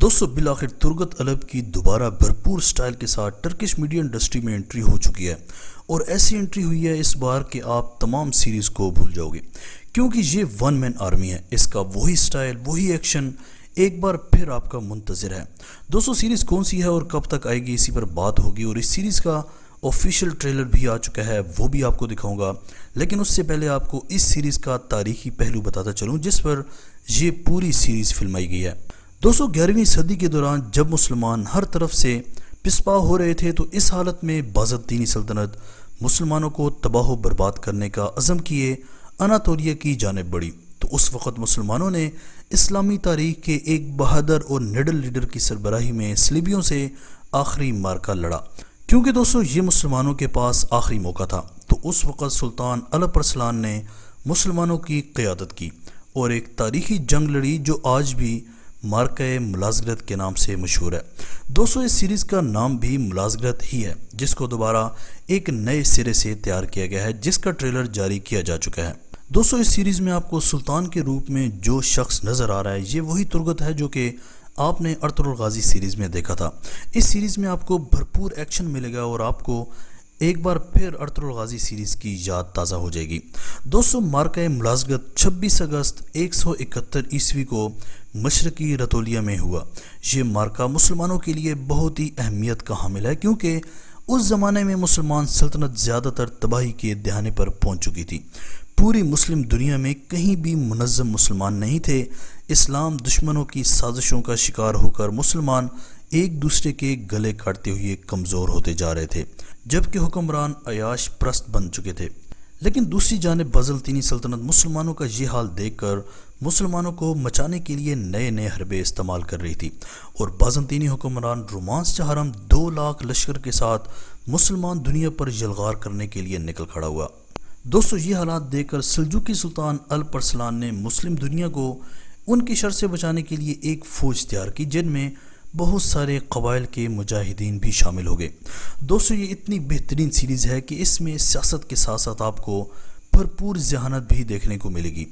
दोस्तों बिलाखिर तुर्गत अलब की दोबारा भरपूर स्टाइल के साथ टर्किश मीडिया इंडस्ट्री में एंट्री हो चुकी है और ऐसी एंट्री हुई है इस बार कि आप तमाम सीरीज़ को भूल जाओगे क्योंकि ये वन मैन आर्मी है। इसका वही स्टाइल वही एक्शन एक बार फिर आपका मुंतज़िर है। दोस्तों सीरीज़ कौन सी है और कब तक आएगी इसी पर बात होगी और इस सीरीज़ का ऑफिशियल ट्रेलर भी आ चुका है, वो भी आपको दिखाऊंगा। लेकिन उससे पहले आपको इस सीरीज़ का तारीखी पहलू बताता चलूँ जिस पर ये पूरी सीरीज़ फिल्माई गई है। दोस्तों 11वीं सदी के दौरान जब मुसलमान हर तरफ से पिसपा हो रहे थे तो इस हालत में बाज़दीनी सल्तनत मुसलमानों को तबाह बर्बाद करने का अज़म किए अनातोलिया की जानिब बढ़ी। तो उस वक़्त मुसलमानों ने इस्लामी तारीख़ के एक बहादुर और निडर लीडर की सरबराही में सलीबियों से आखिरी मार्का लड़ा, क्योंकि दोस्तों ये मुसलमानों के पास आखिरी मौका था। तो उस वक़्त सुल्तान अलप अरसलान ने मुसलमानों की क़यादत की और एक तारीख़ी जंग लड़ी जो आज भी मार्का मुलाज़गरत के नाम से मशहूर है। दोस्तों इस सीरीज़ का नाम भी मुलाज़गरत ही है, जिसको दोबारा एक नए सिरे से तैयार किया गया है, जिसका ट्रेलर जारी किया जा चुका है। दोस्तों इस सीरीज़ में आपको सुल्तान के रूप में जो शख्स नज़र आ रहा है ये वही तुर्गत है जो कि आपने अर्तुगरुल गाज़ी सीरीज़ में देखा था। इस सीरीज़ में आपको भरपूर एक्शन मिलेगा और आपको एक बार फिर अर्तुगरुल गाज़ी सीरीज़ की याद ताज़ा हो जाएगी। दोस्तों मार्का मुलाज़गरत 26 अगस्त 171 ईस्वी को मशरकी रतोलिया में हुआ। ये मार्का मुसलमानों के लिए बहुत ही अहमियत का हामिल है क्योंकि उस ज़माने में मुसलमान सल्तनत ज़्यादातर तबाही के दहाने पर पहुंच चुकी थी। पूरी मुस्लिम दुनिया में कहीं भी मुनज़्ज़म मुसलमान नहीं थे। इस्लाम दुश्मनों की साजिशों का शिकार होकर मुसलमान एक दूसरे के गले काटते हुए कमज़ोर होते जा रहे थे, जबकि हुक्मरान अयाश प्रस्त बन चुके थे। लेकिन दूसरी जानिब बाज़दीनी सल्तनत मुसलमानों का ये हाल देखकर मुसलमानों को मचाने के लिए नए नए हरबे इस्तेमाल कर रही थी और बाज़दीनी हुक्मरान रोमांस चहरम 2 लाख लश्कर के साथ मुसलमान दुनिया पर यलगार करने के लिए निकल खड़ा हुआ। दोस्तों ये हालात देखकर सल्जुकी सुल्तान अलप अरसलान ने मुस्लिम दुनिया को उनकी शर से बचाने के लिए एक फ़ौज तैयार की जिनमें बहुत सारे कबाइल के मुजाहिदीन भी शामिल हो गए। दोस्तों ये इतनी बेहतरीन सीरीज़ है कि इसमें सियासत के साथ साथ आपको भरपूर जहानत भी देखने को मिलेगी,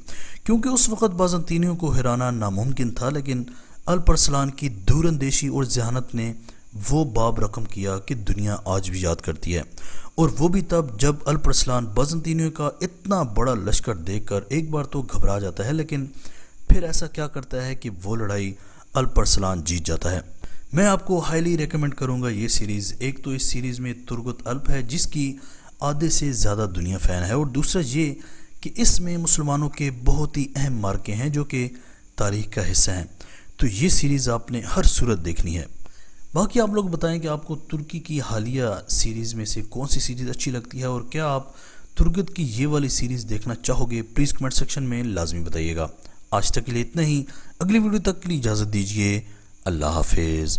क्योंकि उस वक़्त बाज़दीनियों को हराना नामुमकिन था, लेकिन अलप अरसलान की दूरंदेशी और जहानत ने वो बाब रकम किया कि दुनिया आज भी याद करती है। और वो भी तब जब अलप अरसलान बाज़दीनियों का इतना बड़ा लश्कर देखकर एक बार तो घबरा जाता है, लेकिन फिर ऐसा क्या करता है कि वो लड़ाई अलप अरसलान जीत जाता है। मैं आपको हाईली रेकमेंड करूंगा ये सीरीज़। एक तो इस सीरीज़ में तुर्गत अलप है जिसकी आधे से ज़्यादा दुनिया फ़ैन है, और दूसरा ये कि इसमें मुसलमानों के बहुत ही अहम मार्के हैं जो कि तारीख़ का हिस्सा हैं। तो ये सीरीज़ आपने हर सूरत देखनी है। बाकी आप लोग बताएं कि आपको तुर्की की हालिया सीरीज़ में से कौन सी सीरीज़ अच्छी लगती है और क्या आप तुर्गत की ये वाली सीरीज़ देखना चाहोगे, प्लीज़ कमेंट सेक्शन में लाजमी बताइएगा। आज तक के लिए इतना ही, अगली वीडियो तक के लिए इजाज़त दीजिए। अल्लाह हाफिज़।